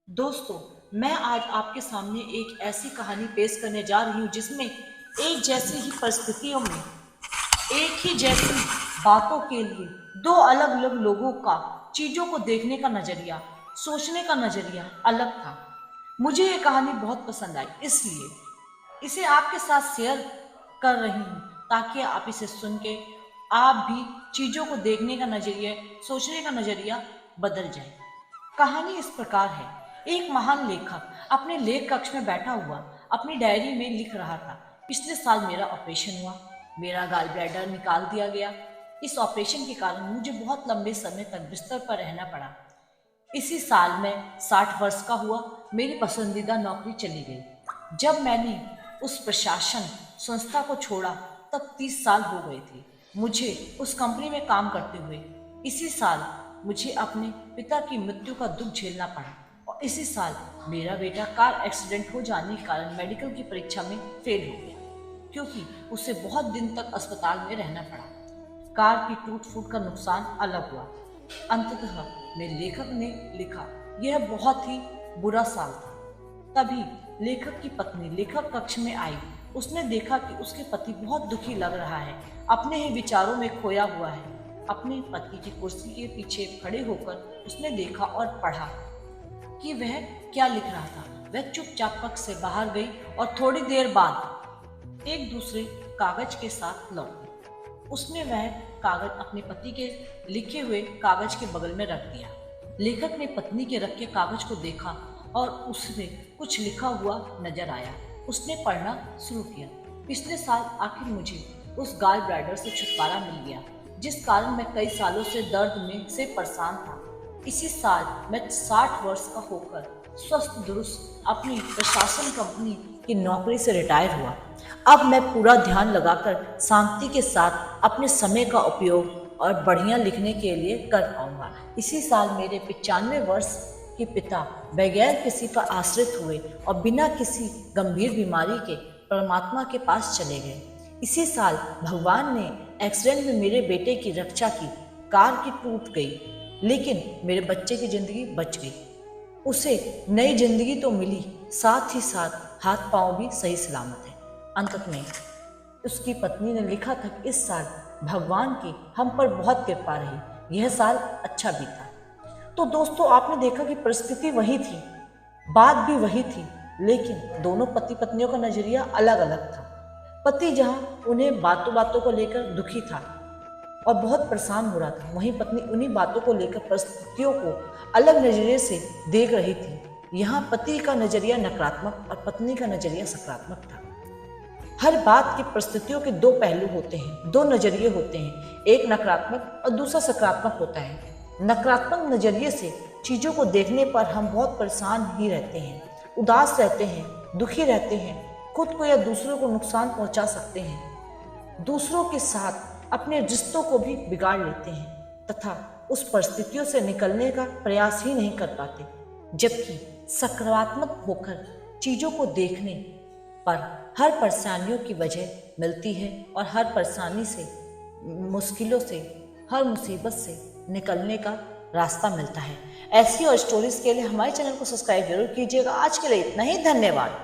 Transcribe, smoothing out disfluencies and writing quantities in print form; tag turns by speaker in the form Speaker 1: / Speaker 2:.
Speaker 1: दोस्तों, मैं आज आपके सामने एक ऐसी कहानी पेश करने जा रही हूँ जिसमें एक जैसी ही परिस्थितियों में एक ही जैसी बातों के लिए दो अलग अलग लोगों का चीज़ों को देखने का नज़रिया, सोचने का नज़रिया अलग था। मुझे ये कहानी बहुत पसंद आई, इसलिए इसे आपके साथ शेयर कर रही हूँ ताकि आप इसे सुन के आप भी चीज़ों को देखने का नज़रिया, सोचने का नज़रिया बदल जाए। कहानी इस प्रकार है। एक महान लेखक अपने लेख कक्ष में बैठा हुआ अपनी डायरी में लिख रहा था। पिछले साल मेरा ऑपरेशन हुआ, मेरा गॉल ब्लैडर निकाल दिया गया। इस ऑपरेशन के कारण मुझे बहुत लंबे समय तक बिस्तर पर रहना पड़ा। इसी साल मैं 60 वर्ष का हुआ, मेरी पसंदीदा नौकरी चली गई। जब मैंने उस प्रशासन संस्था को छोड़ा तब 30 साल हो गए थे मुझे उस कंपनी में काम करते हुए। इसी साल मुझे अपने पिता की मृत्यु का दुख झेलना पड़ा और इसी साल मेरा बेटा कार एक्सीडेंट हो जाने के कारण मेडिकल की परीक्षा में फेल हो गया, क्योंकि उसे बहुत दिन तक अस्पताल में रहना पड़ा। कार की टूट फूट का नुकसान अलग हुआ। अंततः मेरे लेखक ने लिखा, यह बहुत ही बुरा साल था। तभी लेखक की पत्नी लेखक कक्ष में आई। उसने देखा कि उसके पति बहुत दुखी लग रहा है, अपने ही विचारों में खोया हुआ है। अपने पति की कुर्सी के पीछे खड़े होकर उसने देखा और पढ़ा कि वह क्या लिख रहा था। वह चुपचाप कक्ष से बाहर गई और थोड़ी देर बाद एक दूसरे कागज के साथ लौटी। उसने वह कागज अपने पति के लिखे हुए कागज के बगल में रख दिया। लेखक ने पत्नी के रखे कागज को देखा और उसमें कुछ लिखा हुआ नजर आया। उसने पढ़ना शुरू किया। पिछले साल आखिर मुझे उस गॉल ब्लैडर से छुटकारा मिल गया जिस कारण मैं कई सालों से दर्द में से परेशान था। इसी साल मैं 60 वर्ष का होकर स्वस्थ दुरुस्त अपनी प्रशासन कंपनी की नौकरी से रिटायर हुआ। अब मैं पूरा ध्यान लगाकर शांति के साथ अपने समय का उपयोग और बढ़िया लिखने के लिए कर पाऊंगा। इसी साल मेरे 95 वर्ष के पिता बगैर किसी पर आश्रित हुए और बिना किसी गंभीर बीमारी के परमात्मा के पास चले गए। इसी साल भगवान ने एक्सीडेंट में मेरे बेटे की रक्षा की। कार की टूट गई लेकिन मेरे बच्चे की जिंदगी बच गई। उसे नई जिंदगी तो मिली, साथ ही साथ हाथ पांव भी सही सलामत है। अंत में उसकी पत्नी ने लिखा था कि इस साल भगवान की हम पर बहुत कृपा रही, यह साल अच्छा बीता। तो दोस्तों, आपने देखा कि परिस्थिति वही थी, बात भी वही थी, लेकिन दोनों पति पत्नियों का नजरिया अलग अलग था। पति जहां उन्हें बातों बातों को लेकर दुखी था और बहुत परेशान हो रहा था, वहीं पत्नी उन्हीं बातों को लेकर परिस्थितियों को अलग नजरिए से देख रही थी। यहाँ पति का नजरिया नकारात्मक और पत्नी का नजरिया सकारात्मक था। हर बात की परिस्थितियों के दो पहलू होते हैं, दो नजरिए होते हैं, एक नकारात्मक और दूसरा सकारात्मक होता है। नकारात्मक नजरिए से चीज़ों को देखने पर हम बहुत परेशान ही रहते हैं, उदास रहते हैं, दुखी रहते हैं, खुद को या दूसरों को नुकसान पहुंचा सकते हैं, दूसरों के साथ अपने रिश्तों को भी बिगाड़ लेते हैं तथा उस परिस्थितियों से निकलने का प्रयास ही नहीं कर पाते। जबकि सकारात्मक होकर चीज़ों को देखने पर हर परेशानियों की वजह मिलती है और हर परेशानी से, मुश्किलों से, हर मुसीबत से निकलने का रास्ता मिलता है। ऐसी और स्टोरीज के लिए हमारे चैनल को सब्सक्राइब जरूर कीजिएगा। आज के लिए इतना ही, धन्यवाद।